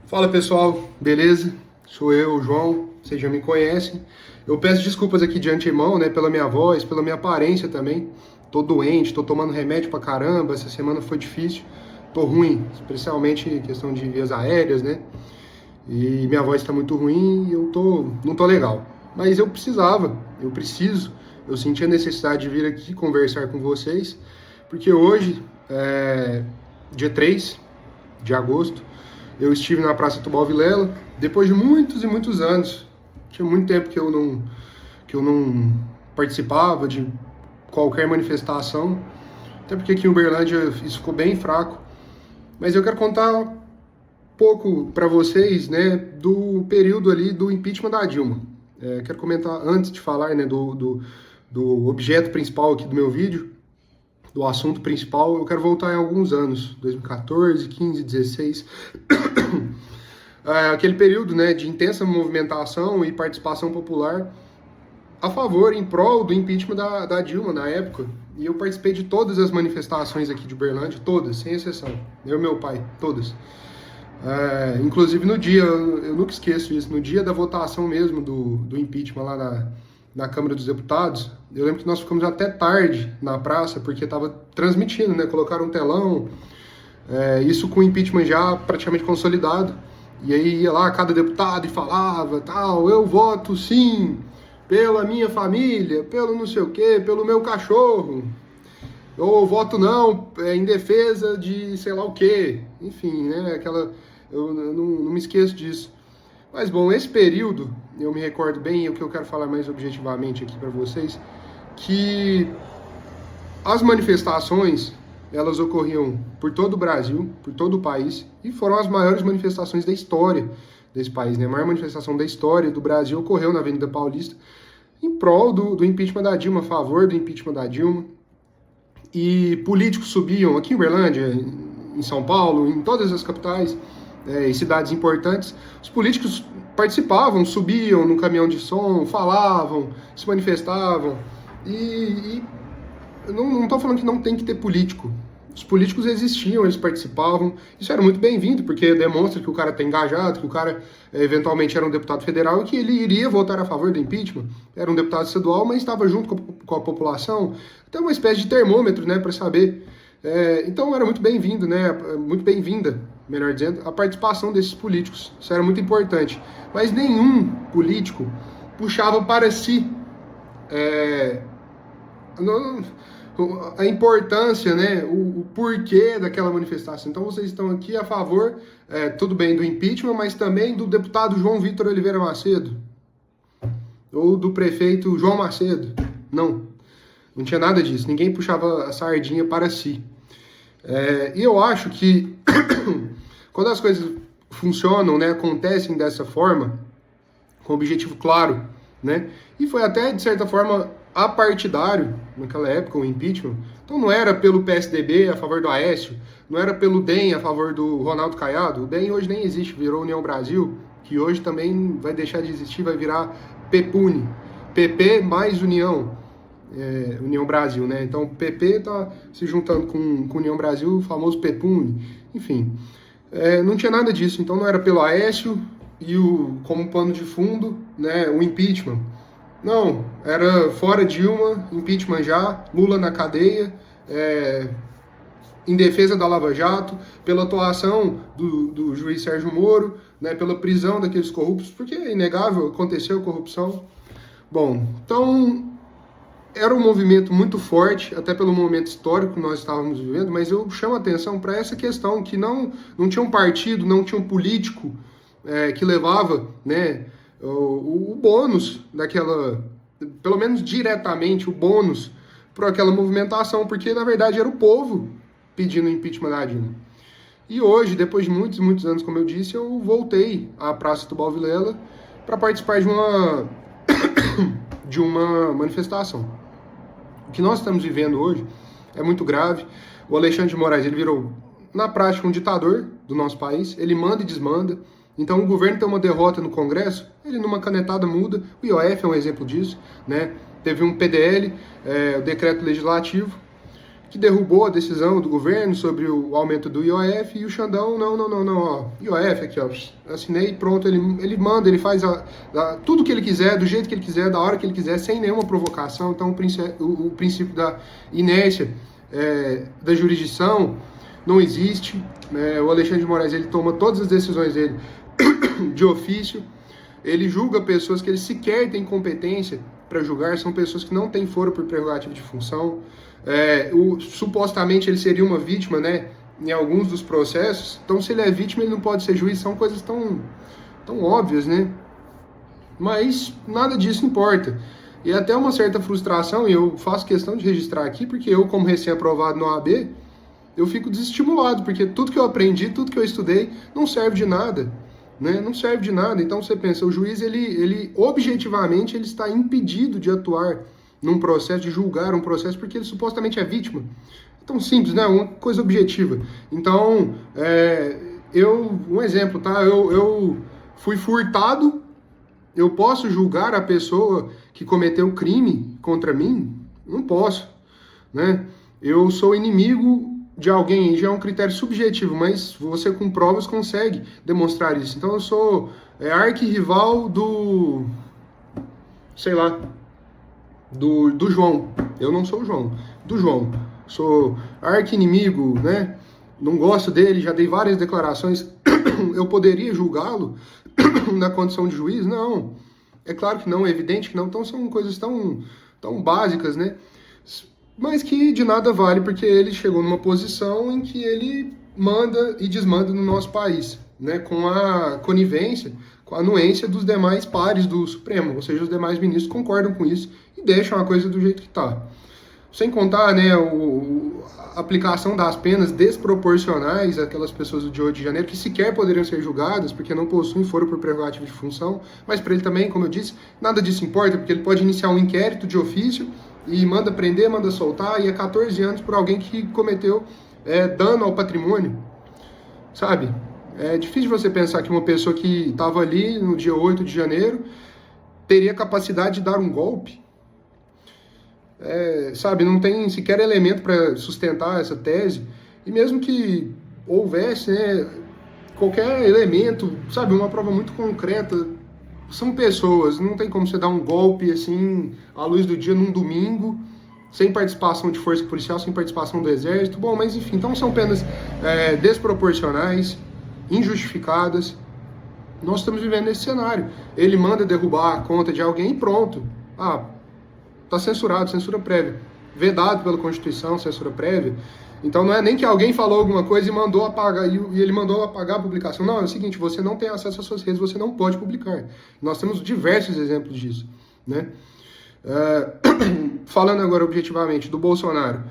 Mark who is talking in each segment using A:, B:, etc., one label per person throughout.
A: Fala pessoal, beleza? Sou eu, o João, vocês já me conhecem. Eu peço desculpas aqui de antemão, né, pela minha voz, pela minha aparência também. Tô doente, tô tomando remédio pra caramba, essa semana foi difícil. Tô ruim, especialmente em questão de vias aéreas, né? E minha voz tá muito ruim e não tô legal. Mas eu preciso, eu senti a necessidade de vir aqui conversar com vocês, porque hoje, dia 3 de agosto, eu estive na Praça Tubal Vilela, depois de muitos e muitos anos. Tinha muito tempo que eu não participava de qualquer manifestação, até porque aqui em Uberlândia isso ficou bem fraco. Mas eu quero contar um pouco para vocês, né, do período ali do impeachment da Dilma. Quero comentar, antes de falar, né, do objeto principal aqui do meu vídeo, do assunto principal, eu quero voltar em alguns anos, 2014, 15, 16, aquele período, né, de intensa movimentação e participação popular a favor, em prol do impeachment da Dilma na época. E eu participei de todas as manifestações aqui de Uberlândia, todas, sem exceção. Eu e meu pai, todas. Inclusive no dia, eu nunca esqueço isso, no dia da votação mesmo do impeachment lá na Câmara dos Deputados, eu lembro que nós ficamos até tarde na praça, porque estava transmitindo, né? Colocaram um telão, isso com o impeachment já praticamente consolidado. E aí ia lá cada deputado e falava, tal, eu voto sim, pela minha família, pelo não sei o quê, pelo meu cachorro. Ou voto não, em defesa de sei lá o quê. Enfim, né? Eu não me esqueço disso. Mas bom, esse período, eu me recordo bem, e o que eu quero falar mais objetivamente aqui para vocês, que as manifestações, elas ocorriam por todo o Brasil, por todo o país, e foram as maiores manifestações da história desse país, né? A maior manifestação da história do Brasil ocorreu na Avenida Paulista, em prol do impeachment da Dilma, a favor do impeachment da Dilma. E políticos subiam aqui em Uberlândia, em São Paulo, em todas as capitais, em cidades importantes. Os políticos participavam, subiam no caminhão de som, falavam, se manifestavam. E eu não estou falando que não tem que ter político. Os políticos existiam, eles participavam. Isso era muito bem-vindo, porque demonstra que o cara está engajado, que o cara eventualmente era um deputado federal e que ele iria votar a favor do impeachment. Era um deputado estadual, mas estava junto com a população. Então, uma espécie de termômetro, né, para saber. Então, era muito bem-vindo, né, muito bem-vinda, melhor dizendo, a participação desses políticos. Isso era muito importante. Mas nenhum político puxava para si a importância, né, o porquê daquela manifestação. Então vocês estão aqui a favor, tudo bem, do impeachment, mas também do deputado João Vitor Oliveira Macedo, ou do prefeito João Macedo. Não tinha nada disso, ninguém puxava a sardinha para si. E eu acho que quando as coisas funcionam, né, acontecem dessa forma, com objetivo claro, né, e foi até, de certa forma, apartidário, naquela época, o impeachment. Então não era pelo PSDB a favor do Aécio, não era pelo DEM a favor do Ronaldo Caiado. O DEM hoje nem existe, virou União Brasil, que hoje também vai deixar de existir, vai virar PEPUNI. PP mais União, União Brasil, né? Então o PP tá se juntando com União Brasil, o famoso PEPUNI. Enfim, não tinha nada disso. Então não era pelo Aécio e como pano de fundo, né, o impeachment. Não, era fora Dilma, impeachment já, Lula na cadeia, em defesa da Lava Jato, pela atuação do juiz Sérgio Moro, né, pela prisão daqueles corruptos, porque é inegável, aconteceu corrupção. Bom, então era um movimento muito forte, até pelo momento histórico que nós estávamos vivendo, mas eu chamo a atenção para essa questão, que não tinha um partido, não tinha um político que levava, né, o bônus daquela, pelo menos diretamente, o bônus para aquela movimentação, porque na verdade era o povo pedindo o impeachment da Dilma. E hoje, depois de muitos, muitos anos, como eu disse, eu voltei à Praça Tubal Vilela para participar de uma manifestação. O que nós estamos vivendo hoje é muito grave. O Alexandre de Moraes, ele virou, na prática, um ditador do nosso país. Ele manda e desmanda. Então o governo tem uma derrota no Congresso, ele numa canetada muda. O IOF é um exemplo disso, né? Teve um PDL, o decreto legislativo, que derrubou a decisão do governo sobre o aumento do IOF, e o Xandão, não, ó, IOF aqui, ó, assinei, pronto, ele manda, ele faz tudo que ele quiser, do jeito que ele quiser, da hora que ele quiser, sem nenhuma provocação. Então o princípio da inércia da jurisdição não existe. O Alexandre de Moraes, ele toma todas as decisões dele de ofício, ele julga pessoas que ele sequer tem competência para julgar, são pessoas que não têm foro por prerrogativa de função. Supostamente ele seria uma vítima, né, em alguns dos processos. Então, se ele é vítima, ele não pode ser juiz. São coisas tão óbvias, né? Mas nada disso importa. E até uma certa frustração, e eu faço questão de registrar aqui, porque eu, como recém-aprovado no AB, eu fico desestimulado, porque tudo que eu aprendi, tudo que eu estudei, não serve de nada, né? Não serve de nada. Então, você pensa, o juiz, ele objetivamente, ele está impedido de atuar num processo, de julgar um processo, porque ele supostamente é vítima. Tão simples, né? Uma coisa objetiva. Então, um exemplo, tá? Eu fui furtado, eu posso julgar a pessoa que cometeu crime contra mim? Não posso, né? Eu sou inimigo de alguém, já é um critério subjetivo, mas você com provas consegue demonstrar isso. Então eu sou arquirrival sei lá, do João. Eu não sou o João, do João. Sou arqui-inimigo, né? Não gosto dele, já dei várias declarações. Eu poderia julgá-lo na condição de juiz? Não. É claro que não, é evidente que não. Então são coisas tão básicas, né? Mas que de nada vale, porque ele chegou numa posição em que ele manda e desmanda no nosso país, né? Com a conivência, com a anuência dos demais pares do Supremo, ou seja, os demais ministros concordam com isso e deixam a coisa do jeito que está. Sem contar, né, a aplicação das penas desproporcionais àquelas pessoas do 8 de janeiro, que sequer poderiam ser julgadas, porque não possuem foro por prerrogativa de função, mas para ele também, como eu disse, nada disso importa, porque ele pode iniciar um inquérito de ofício e manda prender, manda soltar, e é 14 anos por alguém que cometeu dano ao patrimônio, sabe? É difícil você pensar que uma pessoa que estava ali no dia 8 de janeiro teria capacidade de dar um golpe. Sabe, não tem sequer elemento para sustentar essa tese, e mesmo que houvesse, né, qualquer elemento, sabe, uma prova muito concreta, são pessoas, não tem como você dar um golpe assim, à luz do dia, num domingo, sem participação de força policial, sem participação do exército. Bom, mas enfim, então são penas desproporcionais, injustificadas. Nós estamos vivendo nesse cenário. Ele manda derrubar a conta de alguém e pronto. Está censurado, censura prévia. Vedado pela Constituição, censura prévia. Então não é nem que alguém falou alguma coisa e mandou apagar, e ele mandou apagar a publicação. Não, é o seguinte, você não tem acesso às suas redes, você não pode publicar. Nós temos diversos exemplos disso, né? Falando agora objetivamente do Bolsonaro,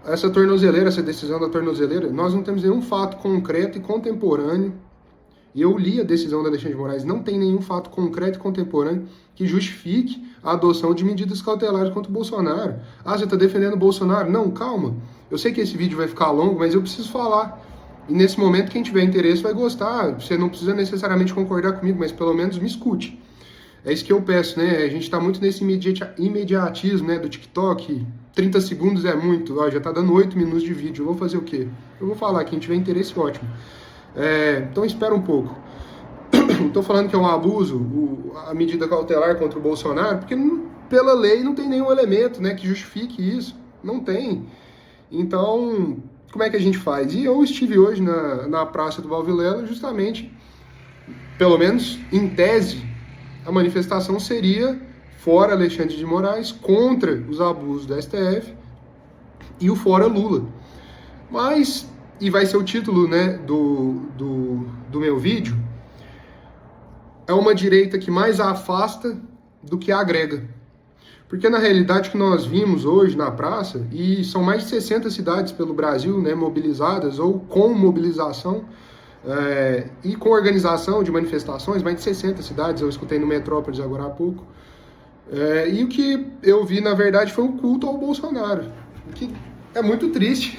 A: essa tornozeleira, essa decisão da tornozeleira, nós não temos nenhum fato concreto e contemporâneo. E eu li a decisão da Alexandre de Moraes, não tem nenhum fato concreto e contemporâneo que justifique a adoção de medidas cautelares contra o Bolsonaro. Você está defendendo o Bolsonaro? Não, calma. Eu sei que esse vídeo vai ficar longo, mas eu preciso falar. E nesse momento, quem tiver interesse vai gostar. Você não precisa necessariamente concordar comigo, mas pelo menos me escute. É isso que eu peço, né? A gente está muito nesse imediatismo, né, do TikTok. 30 segundos é muito. Já está dando 8 minutos de vídeo. Eu vou fazer o quê? Eu vou falar. Quem tiver interesse, ótimo. Então espera um pouco. Estou falando que é um abuso a medida cautelar contra o Bolsonaro, porque pela lei não tem nenhum elemento, né, que justifique isso. Não tem. Então, como é que a gente faz? E eu estive hoje na Praça do Valvilela, justamente, pelo menos em tese, a manifestação seria fora Alexandre de Moraes, contra os abusos da STF, e o fora Lula. Mas, e vai ser o título, né, do meu vídeo, é uma direita que mais afasta do que agrega. Porque na realidade o que nós vimos hoje na praça, e são mais de 60 cidades pelo Brasil, né, mobilizadas ou com mobilização e com organização de manifestações, mais de 60 cidades, eu escutei no Metrópolis agora há pouco. E o que eu vi, na verdade, foi um culto ao Bolsonaro, que é muito triste,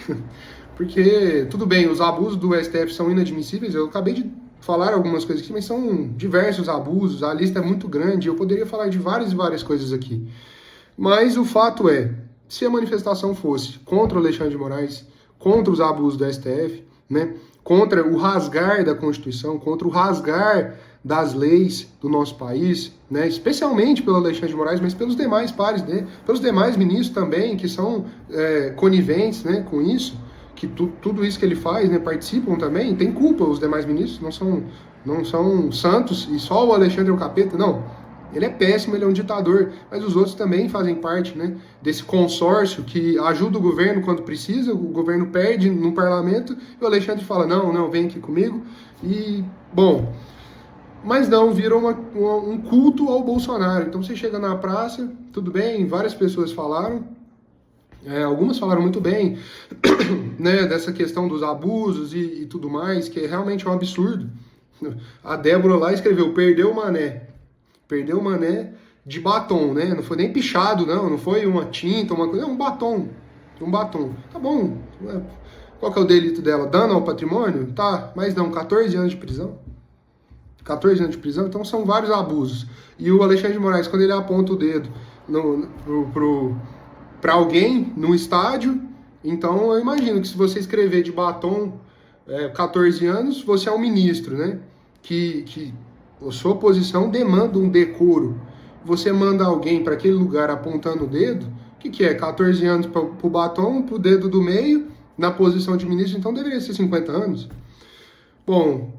A: porque, tudo bem, os abusos do STF são inadmissíveis, eu acabei de falar algumas coisas aqui, mas são diversos abusos, a lista é muito grande, eu poderia falar de várias e várias coisas aqui. Mas o fato é, se a manifestação fosse contra o Alexandre de Moraes, contra os abusos do STF, né, contra o rasgar da Constituição, contra o rasgar das leis do nosso país, né, especialmente pelo Alexandre de Moraes, mas pelos demais pares dele, pelos demais ministros também, que são coniventes, né, com isso, que tudo isso que ele faz, né, participam também, tem culpa os demais ministros, não são santos e só o Alexandre é o capeta, não. Ele é péssimo, ele é um ditador, mas os outros também fazem parte, né, desse consórcio que ajuda o governo quando precisa, o governo perde no parlamento, e o Alexandre fala, não, vem aqui comigo, e, bom, mas não, virou um culto ao Bolsonaro. Então você chega na praça, tudo bem, várias pessoas falaram, algumas falaram muito bem, né, dessa questão dos abusos e tudo mais, que realmente é um absurdo. A Débora lá escreveu, perdeu o Mané de batom, né? Não foi nem pichado, não foi uma tinta, uma coisa, é um batom. Tá bom. Qual que é o delito dela? Dano ao patrimônio? Tá, mas não, 14 anos de prisão. 14 anos de prisão, então são vários abusos. E o Alexandre de Moraes, quando ele aponta o dedo para alguém no estádio, então eu imagino que se você escrever de batom 14 anos, você é um ministro, né? Que a sua posição demanda um decoro. Você manda alguém para aquele lugar apontando o dedo, o que é? 14 anos para o batom, para o dedo do meio, na posição de ministro, então deveria ser 50 anos. Bom,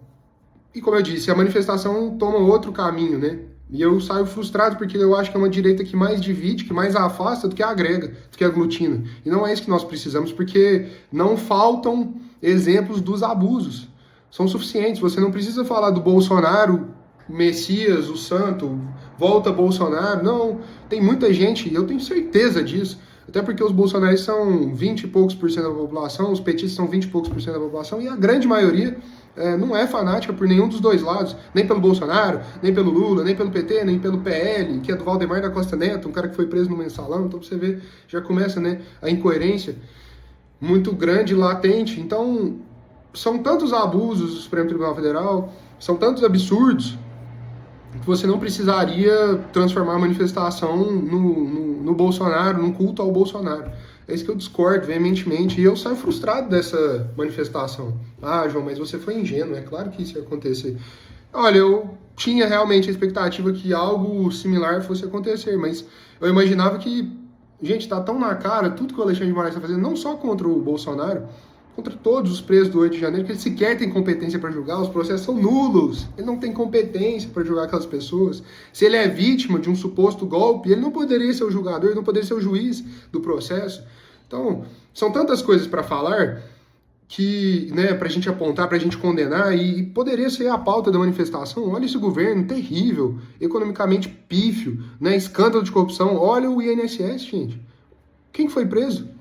A: e como eu disse, a manifestação toma outro caminho, né? E eu saio frustrado porque eu acho que é uma direita que mais divide, que mais afasta do que agrega, do que aglutina. E não é isso que nós precisamos, porque não faltam exemplos dos abusos. São suficientes. Você não precisa falar do Bolsonaro, Messias, o santo, volta Bolsonaro. Não, tem muita gente, e eu tenho certeza disso. Até porque os bolsonaristas são 20 e poucos por cento da população, os petistas são 20 e poucos por cento da população, e a grande maioria não é fanática por nenhum dos dois lados, nem pelo Bolsonaro, nem pelo Lula, nem pelo PT, nem pelo PL, que é do Valdemar da Costa Neto, um cara que foi preso no mensalão. Então você vê, já começa, né, a incoerência muito grande, latente. Então são tantos abusos do Supremo Tribunal Federal, são tantos absurdos, que você não precisaria transformar a manifestação no Bolsonaro, num culto ao Bolsonaro. É isso que eu discordo veementemente, e eu saio frustrado dessa manifestação. Ah, João, mas você foi ingênuo, é claro que isso ia acontecer. Olha, eu tinha realmente a expectativa que algo similar fosse acontecer, mas eu imaginava que, gente, tá tão na cara tudo que o Alexandre de Moraes está fazendo, não só contra o Bolsonaro, contra todos os presos do 8 de janeiro, que ele sequer tem competência para julgar, os processos são nulos, ele não tem competência para julgar aquelas pessoas. Se ele é vítima de um suposto golpe, ele não poderia ser o julgador, ele não poderia ser o juiz do processo. Então, são tantas coisas para falar que, né, para a gente apontar, para a gente condenar, e poderia ser a pauta da manifestação. Olha esse governo terrível, economicamente pífio, né, escândalo de corrupção. Olha o INSS, gente. Quem foi preso?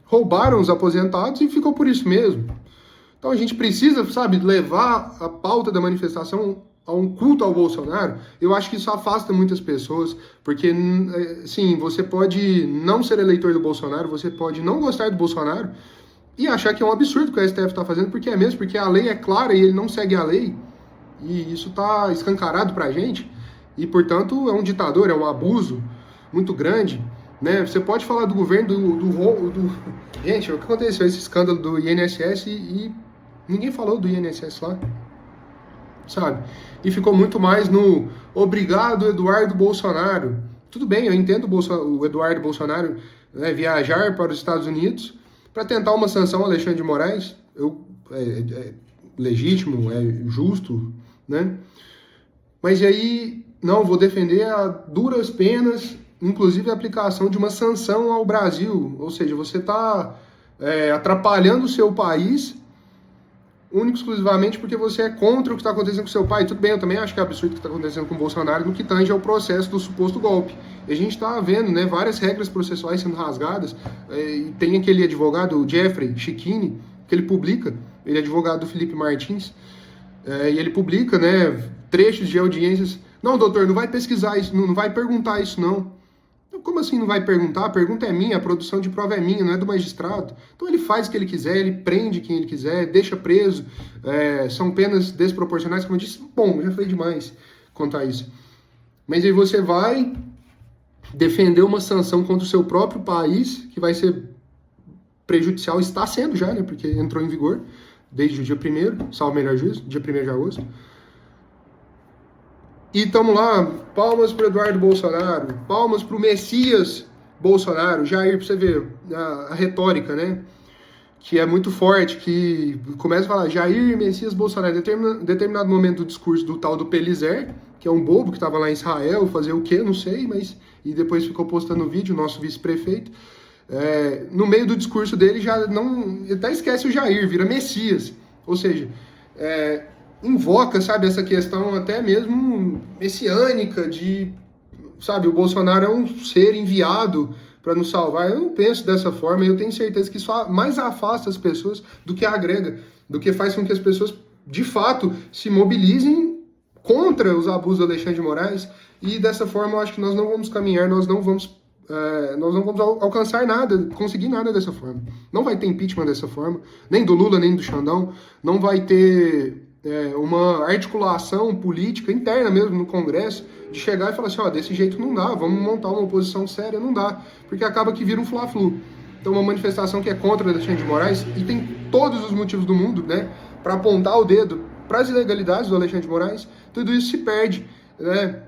A: Roubaram os aposentados e ficou por isso mesmo. Então a gente precisa, sabe, levar a pauta da manifestação a um culto ao Bolsonaro. Eu acho que isso afasta muitas pessoas, porque, sim, você pode não ser eleitor do Bolsonaro, você pode não gostar do Bolsonaro e achar que é um absurdo o que o STF está fazendo, porque é mesmo, porque a lei é clara e ele não segue a lei, e isso está escancarado pra gente, e, portanto, é um ditador, é um abuso muito grande. Né? Você pode falar do governo Gente, o que aconteceu? Esse escândalo do INSS e ninguém falou do INSS lá, sabe? E ficou muito mais no obrigado Eduardo Bolsonaro. Tudo bem, eu entendo o Eduardo Bolsonaro, né, viajar para os Estados Unidos para tentar uma sanção ao Alexandre de Moraes. É legítimo, é justo, né? Mas e aí, não, vou defender a duras penas, inclusive a aplicação de uma sanção ao Brasil. Ou seja, você está atrapalhando o seu país único e exclusivamente porque você é contra o que está acontecendo com seu pai. Tudo bem, eu também acho que é absurdo o que está acontecendo com o Bolsonaro no que tange ao processo do suposto golpe. E a gente está vendo, né, várias regras processuais sendo rasgadas. E tem aquele advogado, o Jeffrey Chiquini, que ele publica, ele é advogado do Felipe Martins, e ele publica, né, trechos de audiências. Não, doutor, não vai pesquisar isso, não vai perguntar isso, não. Como assim não vai perguntar? A pergunta é minha, a produção de prova é minha, não é do magistrado. Então ele faz o que ele quiser, ele prende quem ele quiser, deixa preso. São penas desproporcionais, como eu disse. Bom, já falei demais quanto a isso. Mas aí você vai defender uma sanção contra o seu próprio país, que vai ser prejudicial, está sendo já, né? Porque entrou em vigor desde o dia 1º, salvo melhor juízo, dia 1º de agosto. E estamos lá, palmas para Eduardo Bolsonaro, palmas para o Messias Bolsonaro, Jair, para você ver a retórica, né? Que é muito forte, que começa a falar Jair Messias Bolsonaro. Em determinado momento do discurso do tal do Pelizer, que é um bobo que estava lá em Israel, fazer o quê? Não sei, mas... E depois ficou postando vídeo, nosso vice-prefeito. No meio do discurso dele, já não... Até esquece o Jair, vira Messias. Ou seja, invoca, sabe, essa questão até mesmo messiânica de... Sabe, o Bolsonaro é um ser enviado para nos salvar. Eu não penso dessa forma, e eu tenho certeza que isso mais afasta as pessoas do que agrega, do que faz com que as pessoas, de fato, se mobilizem contra os abusos do Alexandre de Moraes, e dessa forma eu acho que nós não vamos caminhar, nós não vamos alcançar nada, conseguir nada dessa forma. Não vai ter impeachment dessa forma, nem do Lula, nem do Xandão, não vai ter uma articulação política interna mesmo no Congresso, de chegar e falar assim, desse jeito não dá, vamos montar uma oposição séria, não dá, porque acaba que vira um fla-flu. Então uma manifestação que é contra o Alexandre de Moraes, e tem todos os motivos do mundo, né, para apontar o dedo para as ilegalidades do Alexandre de Moraes, tudo isso se perde, né,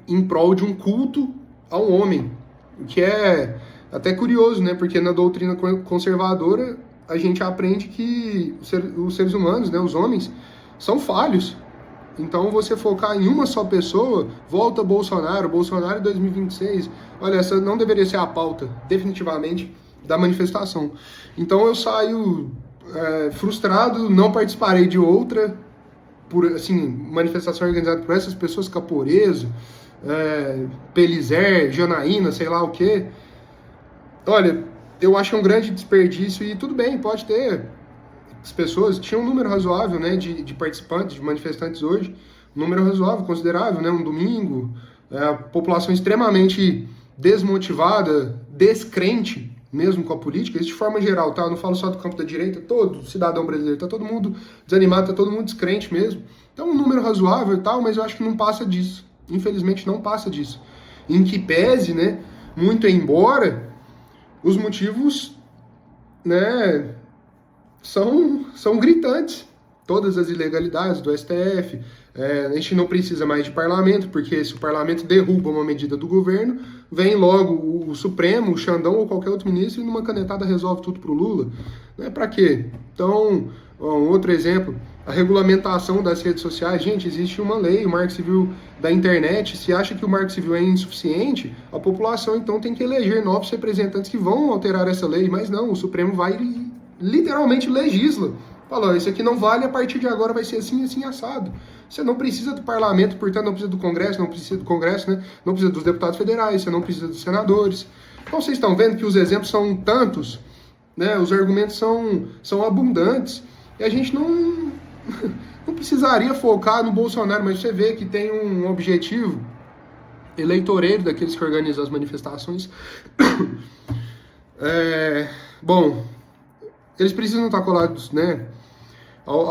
A: em prol de um culto a um homem, o que é até curioso, né, porque na doutrina conservadora a gente aprende que os seres humanos, né, os homens, são falhos. Então você focar em uma só pessoa, volta Bolsonaro 2026, olha, essa não deveria ser a pauta, definitivamente, da manifestação. Então eu saio frustrado, não participarei de outra, por assim, manifestação organizada por essas pessoas, Caporeso, Pelizer, Janaína, sei lá o quê. Olha, eu acho um grande desperdício, e tudo bem, pode ter. As pessoas tinham um número razoável, né, de participantes, de manifestantes hoje, um número razoável, considerável, né, um domingo, a população extremamente desmotivada, descrente mesmo com a política, isso de forma geral, tá? Eu não falo só do campo da direita, todo cidadão brasileiro, tá todo mundo desanimado, tá todo mundo descrente mesmo. Então, um número razoável e tal, mas eu acho que não passa disso. Infelizmente, não passa disso. Em que pese, né, muito embora, os motivos, né, são gritantes. Todas as ilegalidades do STF, a gente não precisa mais de parlamento, porque se o parlamento derruba uma medida do governo, vem logo o Supremo, o Xandão ou qualquer outro ministro e numa canetada resolve tudo pro Lula. Né? Para quê? Então, um outro exemplo, a regulamentação das redes sociais. Gente, existe uma lei, o Marco Civil da internet. Se acha que o Marco Civil é insuficiente, a população então tem que eleger novos representantes que vão alterar essa lei, mas não, o Supremo vai e literalmente legisla. Falou, isso aqui não vale, a partir de agora vai ser assim, assim, assado. Você não precisa do parlamento, portanto não precisa do Congresso, não precisa do Congresso, né? Não precisa dos deputados federais, você não precisa dos senadores. Então vocês estão vendo que os exemplos são tantos, né? Os argumentos são abundantes, e a gente não precisaria focar no Bolsonaro, mas você vê que tem um objetivo eleitoreiro daqueles que organizam as manifestações. Bom, eles precisam estar colados, né,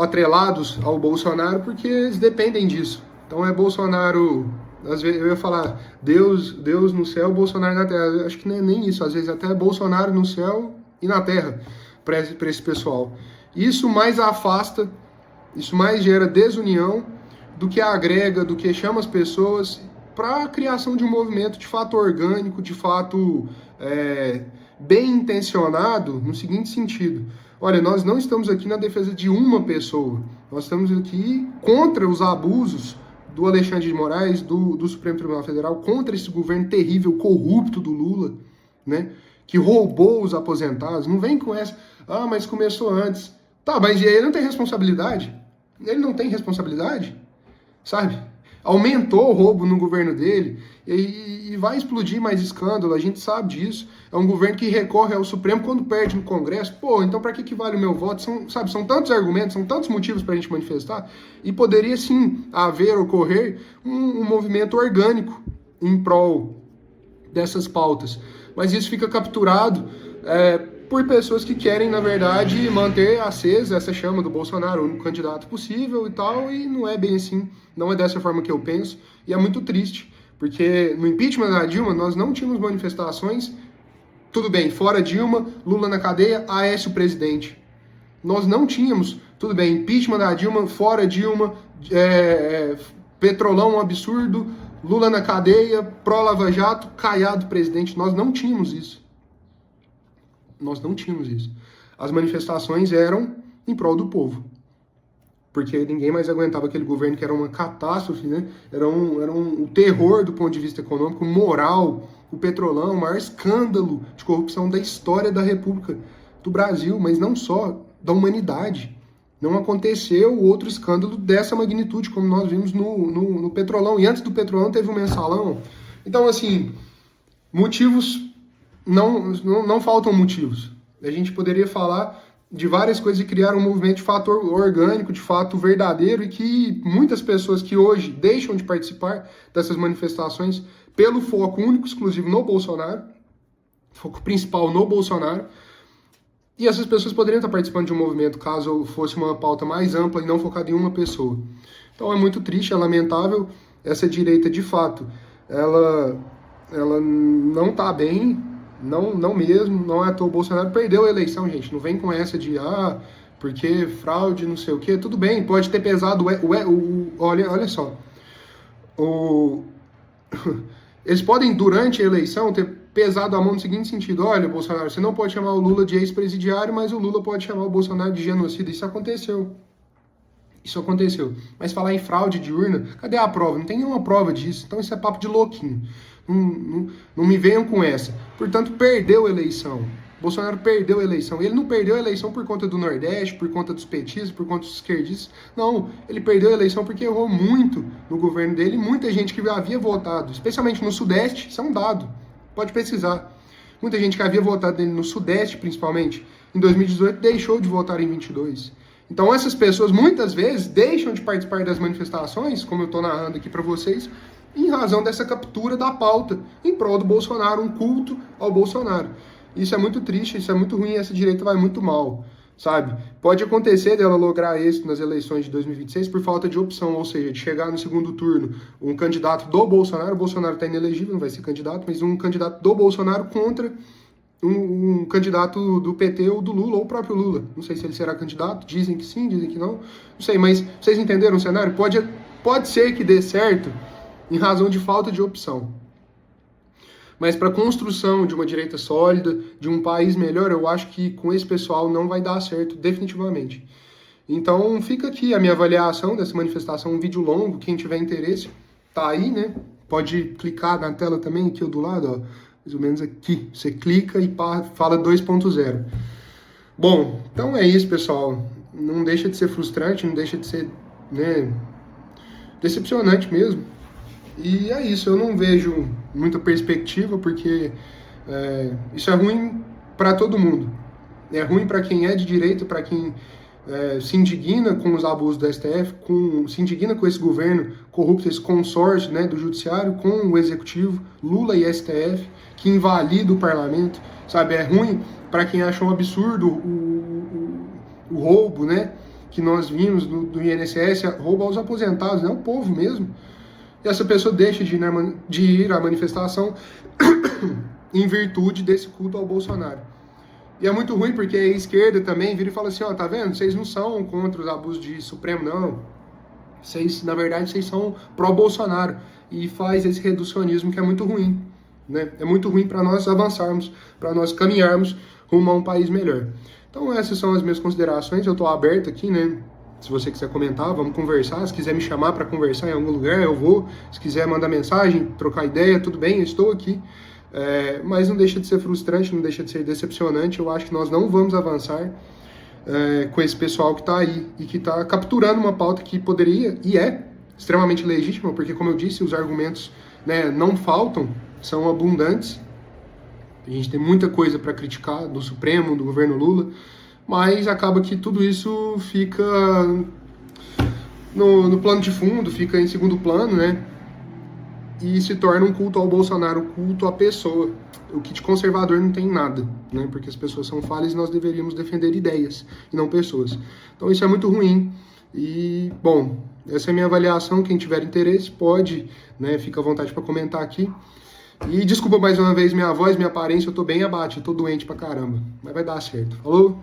A: atrelados ao Bolsonaro, porque eles dependem disso. Então é Bolsonaro, às vezes eu ia falar Deus no céu, Bolsonaro na terra. Eu acho que não é nem isso, às vezes até Bolsonaro no céu e na terra para esse pessoal. Isso mais afasta, isso mais gera desunião do que agrega, do que chama as pessoas para a criação de um movimento de fato orgânico, de fato bem intencionado, no seguinte sentido: olha, nós não estamos aqui na defesa de uma pessoa, nós estamos aqui contra os abusos do Alexandre de Moraes, do Supremo Tribunal Federal, contra esse governo terrível, corrupto do Lula, né, que roubou os aposentados. Não vem com essa, mas começou antes. Tá, mas ele não tem responsabilidade? Ele não tem responsabilidade, sabe? Aumentou o roubo no governo dele e vai explodir mais escândalo, a gente sabe disso. É um governo que recorre ao Supremo quando perde no Congresso. Pô, então para que vale o meu voto? São tantos argumentos, são tantos motivos para a gente manifestar, e poderia sim ocorrer um movimento orgânico em prol dessas pautas. Mas isso fica capturado por pessoas que querem, na verdade, manter acesa essa chama do Bolsonaro, o único candidato possível e tal, e não é bem assim, não é dessa forma que eu penso, e é muito triste, Porque no impeachment da Dilma, nós não tínhamos manifestações, tudo bem, fora Dilma, Lula na cadeia, Aécio presidente. Nós não tínhamos, tudo bem, impeachment da Dilma, fora Dilma, Petrolão um absurdo, Lula na cadeia, pró-Lava Jato, Caiado presidente. Nós não tínhamos isso. Nós não tínhamos isso. As manifestações eram em prol do povo. Porque ninguém mais aguentava aquele governo que era uma catástrofe, né? Era um terror do ponto de vista econômico, moral. O Petrolão, o maior escândalo de corrupção da história da República do Brasil, mas não só, da humanidade. Não aconteceu outro escândalo dessa magnitude, como nós vimos no Petrolão. E antes do Petrolão teve um mensalão. Então, assim, motivos, não faltam motivos. A gente poderia falar de várias coisas e criar um movimento de fato orgânico, de fato verdadeiro, e que muitas pessoas que hoje deixam de participar dessas manifestações pelo foco único, exclusivo no Bolsonaro, foco principal no Bolsonaro, e essas pessoas poderiam estar participando de um movimento caso fosse uma pauta mais ampla e não focada em uma pessoa. Então é muito triste, é lamentável. Essa direita, de fato, ela não está bem, não mesmo, não é à toa. O Bolsonaro perdeu a eleição, gente. Não vem com essa de, porque fraude, não sei o quê. Tudo bem, pode ter pesado olha só. Eles podem, durante a eleição, ter pesado a mão no seguinte sentido: olha, Bolsonaro, você não pode chamar o Lula de ex-presidiário, mas o Lula pode chamar o Bolsonaro de genocida. Isso aconteceu. Mas falar em fraude de urna, cadê a prova? Não tem nenhuma prova disso. Então isso é papo de louquinho. Não me venham com essa. Portanto, perdeu a eleição. Bolsonaro perdeu a eleição. Ele não perdeu a eleição por conta do Nordeste, por conta dos petistas, por conta dos esquerdistas. Não, ele perdeu a eleição porque errou muito no governo dele. Muita gente que havia votado, especialmente no Sudeste, isso é um dado. Pode pesquisar. Muita gente que havia votado nele no Sudeste, principalmente, em 2018, deixou de votar em 22. Então essas pessoas, muitas vezes, deixam de participar das manifestações, como eu estou narrando aqui para vocês, em razão dessa captura da pauta em prol do Bolsonaro, um culto ao Bolsonaro. Isso é muito triste, isso é muito ruim, essa direita vai muito mal, sabe? Pode acontecer dela lograr êxito nas eleições de 2026 por falta de opção, ou seja, de chegar no segundo turno um candidato do Bolsonaro, o Bolsonaro está inelegível, não vai ser candidato, mas um candidato do Bolsonaro contra um candidato do PT ou do Lula, ou o próprio Lula. Não sei se ele será candidato, dizem que sim, dizem que não sei, mas vocês entenderam o cenário? Pode ser que dê certo em razão de falta de opção. Mas para a construção de uma direita sólida, de um país melhor, eu acho que com esse pessoal não vai dar certo, definitivamente. Então fica aqui a minha avaliação dessa manifestação, um vídeo longo, quem tiver interesse, tá aí, né? Pode clicar na tela também, aqui do lado, ó, mais ou menos aqui. Você clica e fala 2.0. Bom, então é isso, pessoal. Não deixa de ser frustrante, não deixa de ser, né, decepcionante mesmo. E é isso, eu não vejo muita perspectiva, porque isso é ruim para todo mundo. É ruim para quem é de direita, para quem se indigna com os abusos do STF, se indigna com esse governo corrupto, esse consórcio, né, do judiciário com o executivo, Lula e STF, que invalida o parlamento, sabe? É ruim para quem acha um absurdo o roubo, né, que nós vimos do INSS, roubo aos aposentados, né, o povo mesmo. E essa pessoa deixa de ir à manifestação em virtude desse culto ao Bolsonaro. E é muito ruim porque a esquerda também vira e fala assim, ó, tá vendo? Vocês não são contra os abusos de Supremo, não. Na verdade, vocês são pró-Bolsonaro. E faz esse reducionismo que é muito ruim, né? É muito ruim para nós avançarmos, para nós caminharmos rumo a um país melhor. Então essas são as minhas considerações. Eu estou aberto aqui, né? Se você quiser comentar, vamos conversar. Se quiser me chamar para conversar em algum lugar, eu vou. Se quiser mandar mensagem, trocar ideia, tudo bem, eu estou aqui. Mas não deixa de ser frustrante, não deixa de ser decepcionante. Eu acho que nós não vamos avançar com esse pessoal que está aí e que está capturando uma pauta que poderia e é extremamente legítima, porque, como eu disse, os argumentos, né, não faltam, são abundantes. A gente tem muita coisa para criticar do Supremo, do governo Lula, mas acaba que tudo isso fica no plano de fundo, fica em segundo plano, né? E se torna um culto ao Bolsonaro, um culto à pessoa. O que de conservador não tem nada, né? Porque as pessoas são falhas e nós deveríamos defender ideias e não pessoas. Então isso é muito ruim. E, bom, Essa é a minha avaliação. Quem tiver interesse pode, né, fica à vontade para comentar aqui. E desculpa mais uma vez minha voz, minha aparência, eu tô bem abatido, tô doente pra caramba. Mas vai dar certo. Falou?